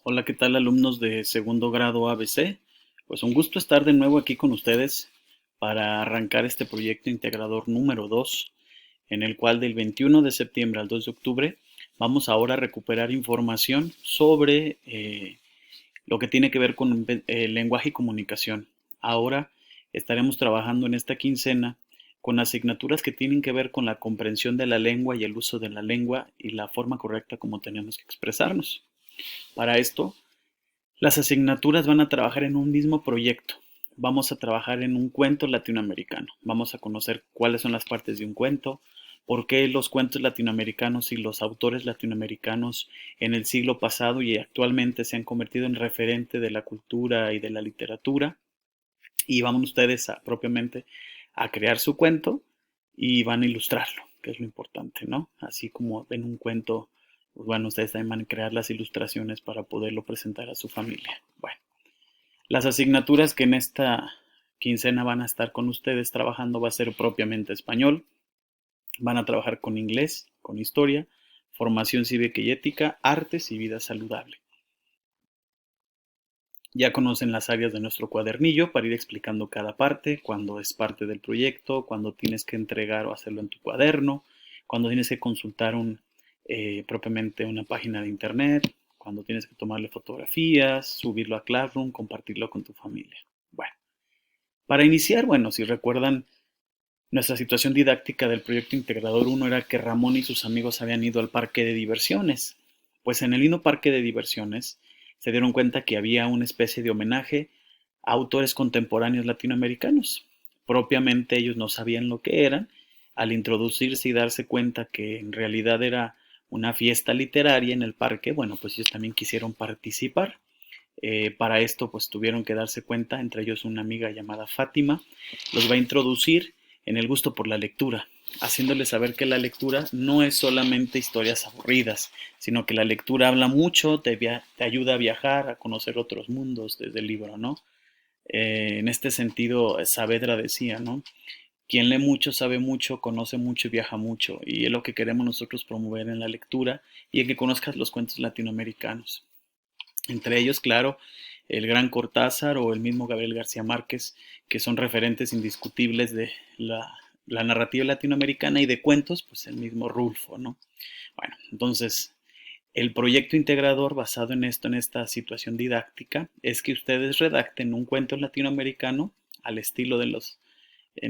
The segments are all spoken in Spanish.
Hola, ¿qué tal alumnos de segundo grado ABC? Pues un gusto estar de nuevo aquí con ustedes para arrancar este proyecto integrador número 2, en el cual del 21 de septiembre al 2 de octubre vamos ahora a recuperar información sobre lo que tiene que ver con lenguaje y comunicación. Ahora estaremos trabajando en esta quincena con asignaturas que tienen que ver con la comprensión de la lengua y el uso de la lengua y la forma correcta como tenemos que expresarnos. Para esto, las asignaturas van a trabajar en un mismo proyecto. Vamos a trabajar en un cuento latinoamericano. Vamos a conocer cuáles son las partes de un cuento, por qué los cuentos latinoamericanos y los autores latinoamericanos en el siglo pasado y actualmente se han convertido en referente de la cultura y de la literatura. Y van ustedes propiamente a crear su cuento y van a ilustrarlo, que es lo importante, ¿no? Así como en un cuento, pues bueno, ustedes también van a crear las ilustraciones para poderlo presentar a su familia. Bueno, las asignaturas que en esta quincena van a estar con ustedes trabajando va a ser propiamente español, van a trabajar con inglés, con historia, formación cívica y ética, artes y vida saludable. Ya conocen las áreas de nuestro cuadernillo para ir explicando cada parte, cuando es parte del proyecto, cuando tienes que entregar o hacerlo en tu cuaderno, cuando tienes que consultar propiamente una página de internet, cuando tienes que tomarle fotografías, subirlo a Classroom, compartirlo con tu familia. Bueno, para iniciar, bueno, si recuerdan, nuestra situación didáctica del proyecto Integrador 1 era que Ramón y sus amigos habían ido al parque de diversiones. Pues en el lindo parque de diversiones se dieron cuenta que había una especie de homenaje a autores contemporáneos latinoamericanos. Propiamente ellos no sabían lo que eran. Al introducirse y darse cuenta que en realidad era una fiesta literaria en el parque, bueno, pues ellos también quisieron participar. Para esto, pues tuvieron que darse cuenta, entre ellos una amiga llamada Fátima, los va a introducir en el gusto por la lectura, haciéndoles saber que la lectura no es solamente historias aburridas, sino que la lectura habla mucho, te ayuda a viajar, a conocer otros mundos desde el libro, ¿no? En este sentido, Saavedra decía, ¿no? Quien lee mucho sabe mucho, conoce mucho y viaja mucho, y es lo que queremos nosotros promover en la lectura y en que conozcas los cuentos latinoamericanos. Entre ellos, claro, el gran Cortázar o el mismo Gabriel García Márquez, que son referentes indiscutibles de la narrativa latinoamericana y de cuentos, pues el mismo Rulfo, ¿no? Bueno, entonces, el proyecto integrador basado en esto, en esta situación didáctica, es que ustedes redacten un cuento latinoamericano al estilo de los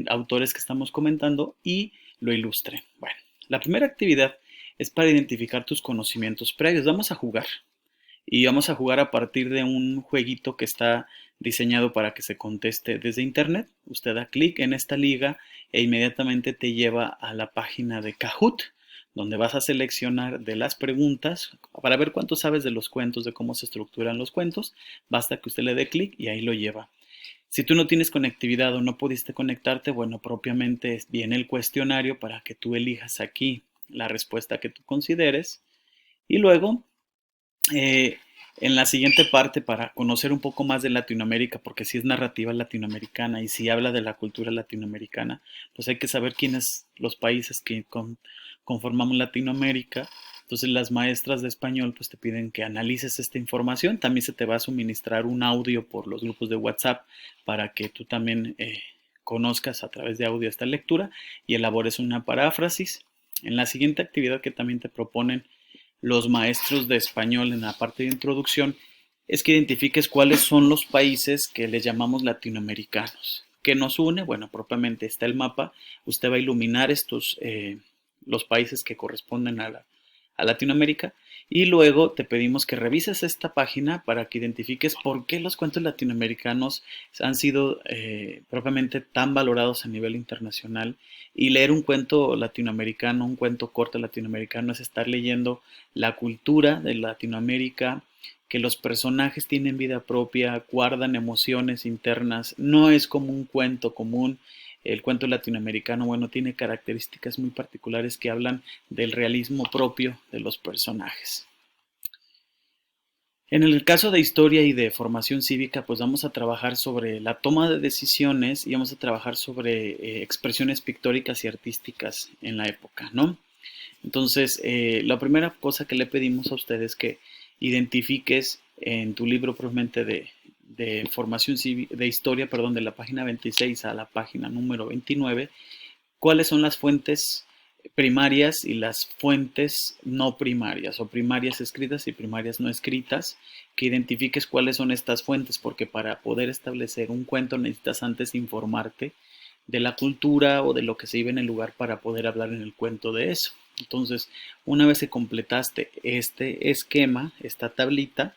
autores que estamos comentando y lo ilustren. Bueno, la primera actividad es para identificar tus conocimientos previos. Vamos a jugar y vamos a jugar a partir de un jueguito que está diseñado para que se conteste desde internet. Usted da clic en esta liga e inmediatamente te lleva a la página de Kahoot, donde vas a seleccionar de las preguntas para ver cuánto sabes de los cuentos, de cómo se estructuran los cuentos. Basta que usted le dé clic y ahí lo lleva. Si tú no tienes conectividad o no pudiste conectarte, bueno, propiamente viene el cuestionario para que tú elijas aquí la respuesta que tú consideres y luego eh, en la siguiente parte, para conocer un poco más de Latinoamérica, porque si es narrativa latinoamericana y si habla de la cultura latinoamericana, pues hay que saber quiénes los países que conformamos Latinoamérica. Entonces las maestras de español pues te piden que analices esta información. También se te va a suministrar un audio por los grupos de WhatsApp para que tú también conozcas a través de audio esta lectura y elabores una paráfrasis. En la siguiente actividad que también te proponen los maestros de español en la parte de introducción es que identifiques cuáles son los países que les llamamos latinoamericanos. ¿Qué nos une? Bueno, propiamente está el mapa. Usted va a iluminar los países que corresponden a Latinoamérica y luego te pedimos que revises esta página para que identifiques por qué los cuentos latinoamericanos han sido propiamente tan valorados a nivel internacional. Y leer un cuento latinoamericano, un cuento corto latinoamericano, es estar leyendo la cultura de Latinoamérica, que los personajes tienen vida propia, guardan emociones internas, no es como un cuento común. El cuento latinoamericano, bueno, tiene características muy particulares que hablan del realismo propio de los personajes. En el caso de historia y de formación cívica, pues vamos a trabajar sobre la toma de decisiones y vamos a trabajar sobre expresiones pictóricas y artísticas en la época, ¿no? Entonces, la primera cosa que le pedimos a ustedes es que identifiques en tu libro probablemente de formación cívica, de historia, perdón, de la página 26 a la página número 29, cuáles son las fuentes primarias y las fuentes no primarias, o primarias escritas y primarias no escritas, que identifiques cuáles son estas fuentes, porque para poder establecer un cuento necesitas antes informarte de la cultura o de lo que se vive en el lugar para poder hablar en el cuento de eso. Entonces, una vez que completaste este esquema, esta tablita,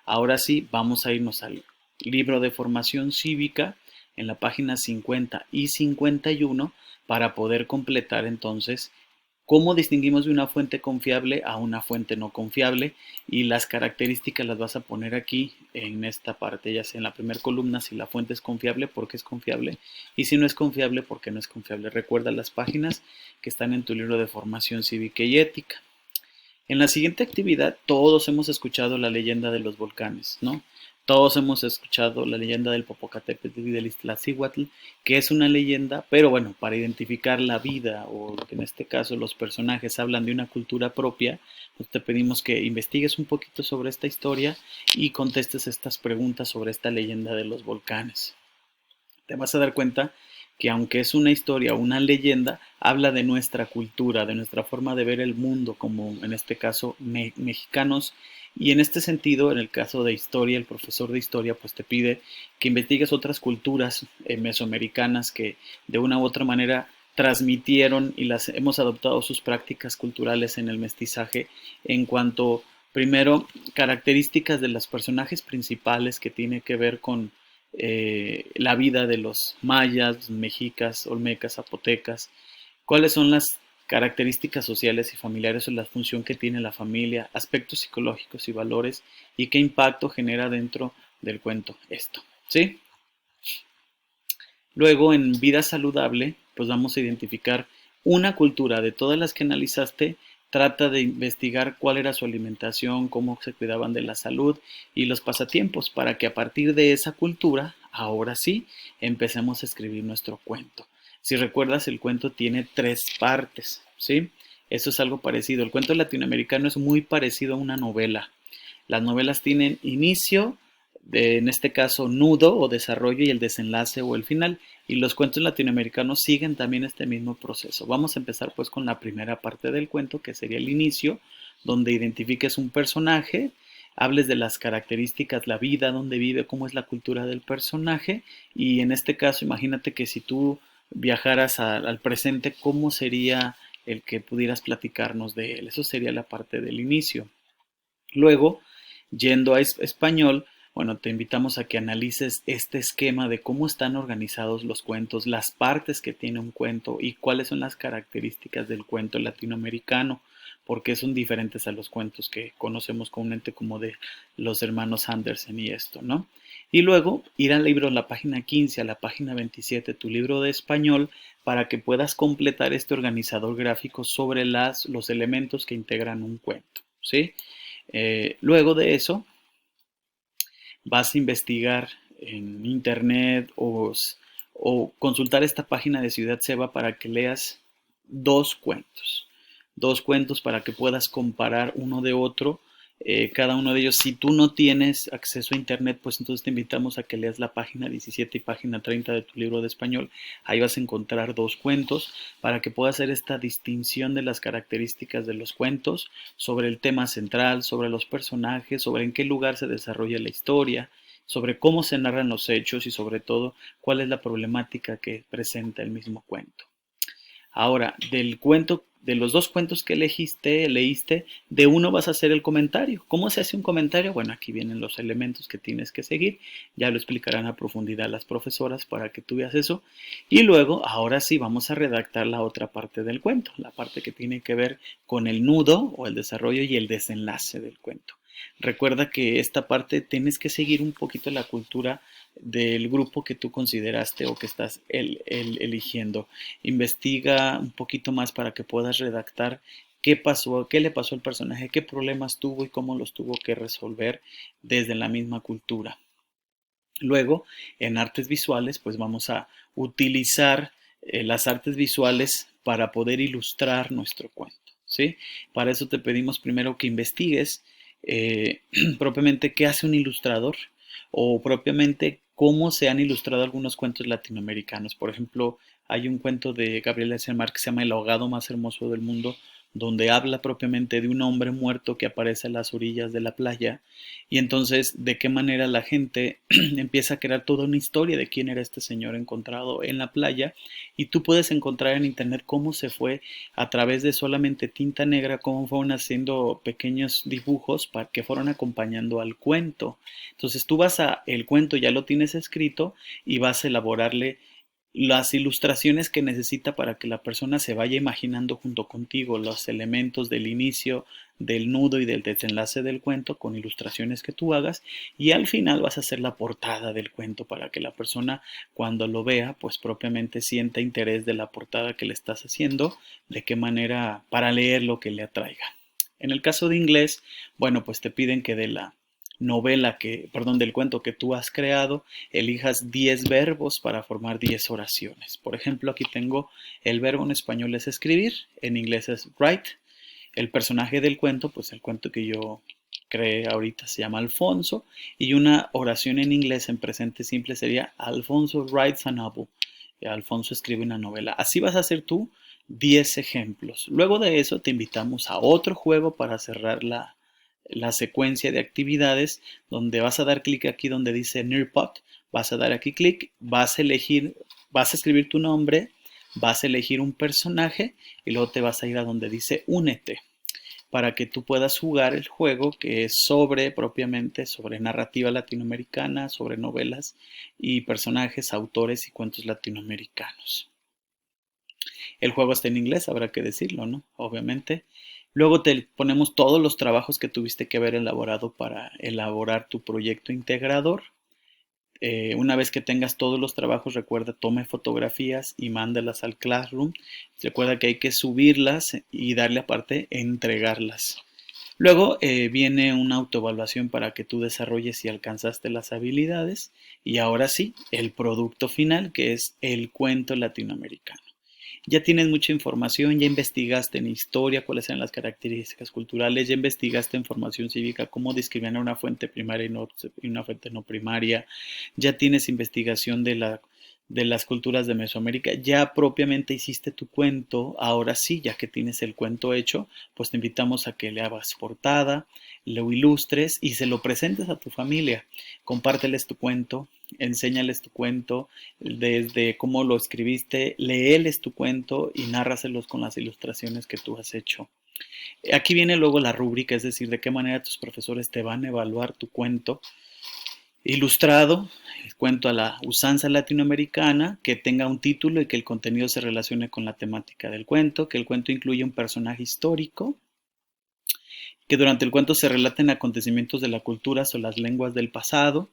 ahora sí vamos a irnos al libro de formación cívica en la página 50 y 51 para poder completar entonces cómo distinguimos de una fuente confiable a una fuente no confiable, y las características las vas a poner aquí en esta parte, ya sea en la primera columna si la fuente es confiable, porque es confiable, y si no es confiable, porque no es confiable. Recuerda las páginas que están en tu libro de formación cívica y ética. En la siguiente actividad, todos hemos escuchado la leyenda de los volcanes, ¿no? Todos hemos escuchado la leyenda del Popocatépetl y del Iztaccíhuatl, que es una leyenda, pero bueno, para identificar la vida, o que en este caso los personajes hablan de una cultura propia, pues te pedimos que investigues un poquito sobre esta historia y contestes estas preguntas sobre esta leyenda de los volcanes. Te vas a dar cuenta que aunque es una historia o una leyenda, habla de nuestra cultura, de nuestra forma de ver el mundo, como en este caso mexicanos. Y en este sentido, en el caso de historia, el profesor de historia pues te pide que investigues otras culturas mesoamericanas que de una u otra manera transmitieron y las hemos adoptado sus prácticas culturales en el mestizaje, en cuanto, primero, características de los personajes principales que tiene que ver con la vida de los mayas, mexicas, olmecas, zapotecas, cuáles son las características sociales y familiares o la función que tiene la familia, aspectos psicológicos y valores, y qué impacto genera dentro del cuento esto, ¿sí? Luego, en vida saludable, pues vamos a identificar una cultura de todas las que analizaste. Trata de investigar cuál era su alimentación, cómo se cuidaban de la salud y los pasatiempos, para que a partir de esa cultura, ahora sí, empecemos a escribir nuestro cuento. Si recuerdas, el cuento tiene 3 partes, ¿sí? Eso es algo parecido. El cuento latinoamericano es muy parecido a una novela. Las novelas tienen inicio, en este caso nudo o desarrollo, y el desenlace o el final, y los cuentos latinoamericanos siguen también este mismo proceso. Vamos a empezar pues con la primera parte del cuento, que sería el inicio, donde identifiques un personaje, hables de las características, la vida, dónde vive, cómo es la cultura del personaje, y en este caso imagínate que si tú viajaras al presente, ¿cómo sería el que pudieras platicarnos de él? Eso sería la parte del inicio. Luego, yendo a español, bueno, te invitamos a que analices este esquema de cómo están organizados los cuentos, las partes que tiene un cuento y cuáles son las características del cuento latinoamericano, porque son diferentes a los cuentos que conocemos comúnmente como de los hermanos Andersen y esto, ¿no? Y luego ir al libro, la página 15 a la página 27, tu libro de español, para que puedas completar este organizador gráfico sobre los elementos que integran un cuento, ¿sí? Luego de eso, vas a investigar en internet o consultar esta página de Ciudad Seba para que leas dos cuentos. Dos cuentos para que puedas comparar uno de otro. Cada uno de ellos, si tú no tienes acceso a internet, pues entonces te invitamos a que leas la página 17 y página 30 de tu libro de español. Ahí vas a encontrar dos cuentos para que puedas hacer esta distinción de las características de los cuentos, sobre el tema central, sobre los personajes, sobre en qué lugar se desarrolla la historia, sobre cómo se narran los hechos y sobre todo cuál es la problemática que presenta el mismo cuento. Ahora, de los dos cuentos que leíste, de uno vas a hacer el comentario. ¿Cómo se hace un comentario? Bueno, aquí vienen los elementos que tienes que seguir. Ya lo explicarán a profundidad las profesoras para que tú veas eso. Y luego, ahora sí, vamos a redactar la otra parte del cuento, la parte que tiene que ver con el nudo o el desarrollo y el desenlace del cuento. Recuerda que esta parte tienes que seguir un poquito la cultura del grupo que tú consideraste o que estás eligiendo. Investiga un poquito más para que puedas redactar qué pasó, qué le pasó al personaje, qué problemas tuvo y cómo los tuvo que resolver desde la misma cultura. Luego, en artes visuales, pues vamos a utilizar las artes visuales para poder ilustrar nuestro cuento, ¿sí? Para eso te pedimos primero que investigues propiamente qué hace un ilustrador o propiamente cómo se han ilustrado algunos cuentos latinoamericanos. Por ejemplo, hay un cuento de Gabriel García Márquez que se llama El ahogado más hermoso del mundo, donde habla propiamente de un hombre muerto que aparece a las orillas de la playa y entonces de qué manera la gente empieza a crear toda una historia de quién era este señor encontrado en la playa y tú puedes encontrar en internet cómo se fue a través de solamente tinta negra, cómo fueron haciendo pequeños dibujos para que fueron acompañando al cuento. Entonces tú vas a, el cuento ya lo tienes escrito y vas a elaborarle las ilustraciones que necesita para que la persona se vaya imaginando junto contigo los elementos del inicio, del nudo y del desenlace del cuento con ilustraciones que tú hagas y al final vas a hacer la portada del cuento para que la persona cuando lo vea pues propiamente sienta interés de la portada que le estás haciendo, de qué manera para leer lo que le atraiga. En el caso de inglés, bueno pues te piden que de la novela que, perdón, del cuento que tú has creado, elijas 10 verbos para formar 10 oraciones. Por ejemplo, aquí tengo el verbo en español es escribir, en inglés es write. El personaje del cuento, pues el cuento que yo creé ahorita se llama Alfonso y una oración en inglés en presente simple sería Alfonso writes a novel. Alfonso escribe una novela. Así vas a hacer tú 10 ejemplos. Luego de eso te invitamos a otro juego para cerrar la secuencia de actividades donde vas a dar clic aquí donde dice Nearpod, vas a dar aquí clic, vas a elegir, vas a escribir tu nombre, vas a elegir un personaje y luego te vas a ir a donde dice Únete para que tú puedas jugar el juego que es sobre propiamente sobre narrativa latinoamericana, sobre novelas y personajes, autores y cuentos latinoamericanos. El juego está en inglés, habrá que decirlo, ¿no? Obviamente. Luego te ponemos todos los trabajos que tuviste que haber elaborado para elaborar tu proyecto integrador. Una vez que tengas todos los trabajos, recuerda, tome fotografías y mándalas al Classroom. Recuerda que hay que subirlas y darle aparte entregarlas. Luego viene una autoevaluación para que tú desarrolles si alcanzaste las habilidades. Y ahora sí, el producto final, que es el cuento latinoamericano. Ya tienes mucha información, ya investigaste en historia cuáles eran las características culturales, ya investigaste en formación cívica cómo discriminar una fuente primaria y una fuente no primaria, ya tienes investigación de las culturas de Mesoamérica, ya propiamente hiciste tu cuento, ahora sí, ya que tienes el cuento hecho, pues te invitamos a que le hagas portada, lo ilustres y se lo presentes a tu familia. Compárteles tu cuento, enséñales tu cuento, desde cómo lo escribiste, léeles tu cuento y nárraselos con las ilustraciones que tú has hecho. Aquí viene luego la rúbrica, es decir, de qué manera tus profesores te van a evaluar tu cuento ilustrado, el cuento a la usanza latinoamericana, que tenga un título y que el contenido se relacione con la temática del cuento, que el cuento incluya un personaje histórico, que durante el cuento se relaten acontecimientos de la cultura o las lenguas del pasado,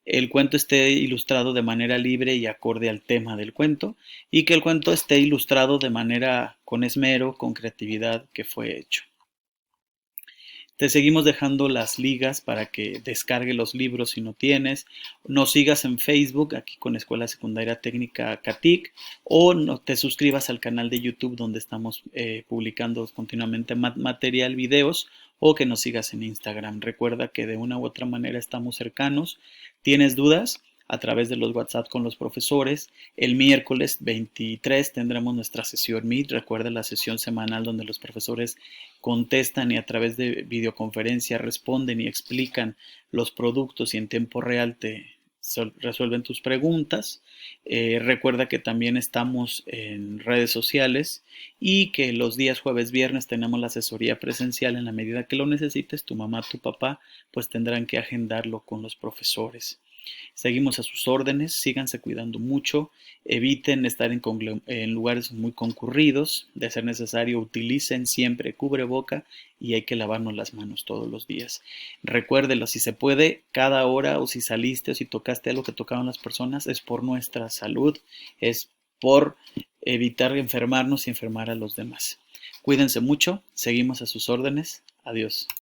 el cuento esté ilustrado de manera libre y acorde al tema del cuento, y que el cuento esté ilustrado de manera con esmero, con creatividad que fue hecho. Te seguimos dejando las ligas para que descargue los libros si no tienes. Nos sigas en Facebook, aquí con Escuela Secundaria Técnica CATIC, o no, te suscribas al canal de YouTube donde estamos publicando continuamente material, videos, o que nos sigas en Instagram. Recuerda que de una u otra manera estamos cercanos. ¿Tienes dudas? A través de los WhatsApp con los profesores. El miércoles 23 tendremos nuestra sesión Meet. Recuerda la sesión semanal donde los profesores contestan y a través de videoconferencia responden y explican los productos y en tiempo real te resuelven tus preguntas. Recuerda que también estamos en redes sociales y que los días jueves, viernes tenemos la asesoría presencial en la medida que lo necesites. Tu mamá, tu papá, pues tendrán que agendarlo con los profesores. Seguimos a sus órdenes, síganse cuidando mucho, eviten estar en lugares muy concurridos, de ser necesario utilicen siempre cubreboca y hay que lavarnos las manos todos los días. Recuérdelo, si se puede, cada hora o si saliste o si tocaste algo que tocaban las personas, es por nuestra salud, es por evitar enfermarnos y enfermar a los demás. Cuídense mucho, seguimos a sus órdenes, adiós.